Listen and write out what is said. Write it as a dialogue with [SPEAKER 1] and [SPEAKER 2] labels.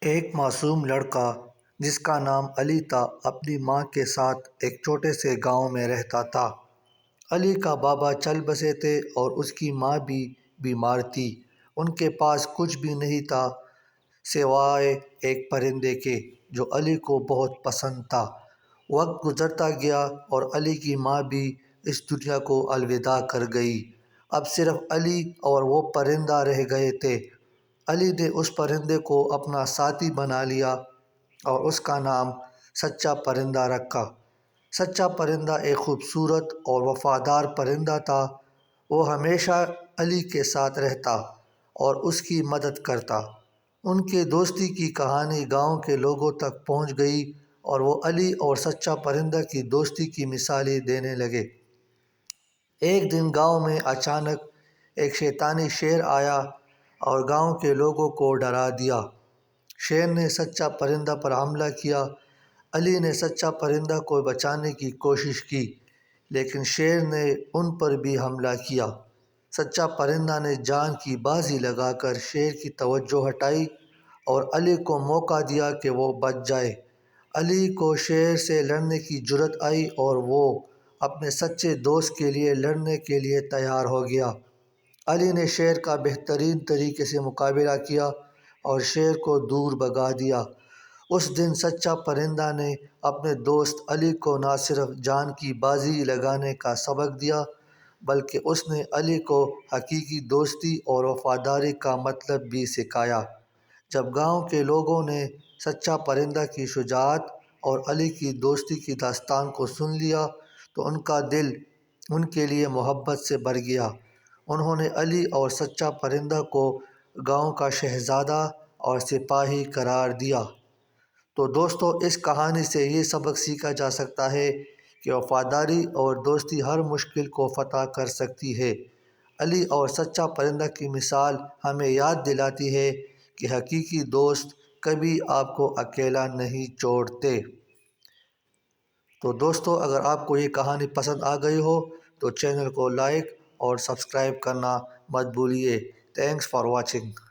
[SPEAKER 1] ایک معصوم لڑکا جس کا نام علی تھا اپنی ماں کے ساتھ ایک چھوٹے سے گاؤں میں رہتا تھا۔ علی کا بابا چل بسے تھے اور اس کی ماں بھی بیمار تھی۔ ان کے پاس کچھ بھی نہیں تھا سوائے ایک پرندے کے جو علی کو بہت پسند تھا۔ وقت گزرتا گیا اور علی کی ماں بھی اس دنیا کو الوداع کر گئی۔ اب صرف علی اور وہ پرندہ رہ گئے تھے۔ علی نے اس پرندے کو اپنا ساتھی بنا لیا اور اس کا نام سچا پرندہ رکھا۔ سچا پرندہ ایک خوبصورت اور وفادار پرندہ تھا۔ وہ ہمیشہ علی کے ساتھ رہتا اور اس کی مدد کرتا۔ ان کے دوستی کی کہانی گاؤں کے لوگوں تک پہنچ گئی اور وہ علی اور سچا پرندہ کی دوستی کی مثالیں دینے لگے۔ ایک دن گاؤں میں اچانک ایک شیطانی شیر آیا اور گاؤں کے لوگوں کو ڈرا دیا۔ شیر نے سچا پرندہ پر حملہ کیا۔ علی نے سچا پرندہ کو بچانے کی کوشش کی لیکن شیر نے ان پر بھی حملہ کیا۔ سچا پرندہ نے جان کی بازی لگا کر شیر کی توجہ ہٹائی اور علی کو موقع دیا کہ وہ بچ جائے۔ علی کو شیر سے لڑنے کی جرأت آئی اور وہ اپنے سچے دوست کے لیے لڑنے کے لیے تیار ہو گیا۔ علی نے شیر کا بہترین طریقے سے مقابلہ کیا اور شیر کو دور بھگا دیا۔ اس دن سچا پرندہ نے اپنے دوست علی کو نہ صرف جان کی بازی لگانے کا سبق دیا بلکہ اس نے علی کو حقیقی دوستی اور وفاداری کا مطلب بھی سکھایا۔ جب گاؤں کے لوگوں نے سچا پرندہ کی شجاعت اور علی کی دوستی کی داستان کو سن لیا تو ان کا دل ان کے لیے محبت سے بھر گیا۔ انہوں نے علی اور سچا پرندہ کو گاؤں کا شہزادہ اور سپاہی قرار دیا۔ تو دوستو، اس کہانی سے یہ سبق سیکھا جا سکتا ہے کہ وفاداری اور دوستی ہر مشکل کو فتح کر سکتی ہے۔ علی اور سچا پرندہ کی مثال ہمیں یاد دلاتی ہے کہ حقیقی دوست کبھی آپ کو اکیلا نہیں چھوڑتے۔ تو دوستو، اگر آپ کو یہ کہانی پسند آ گئی ہو تو چینل کو لائک اور سبسکرائب کرنا مت بھولیے۔ Thanks for watching.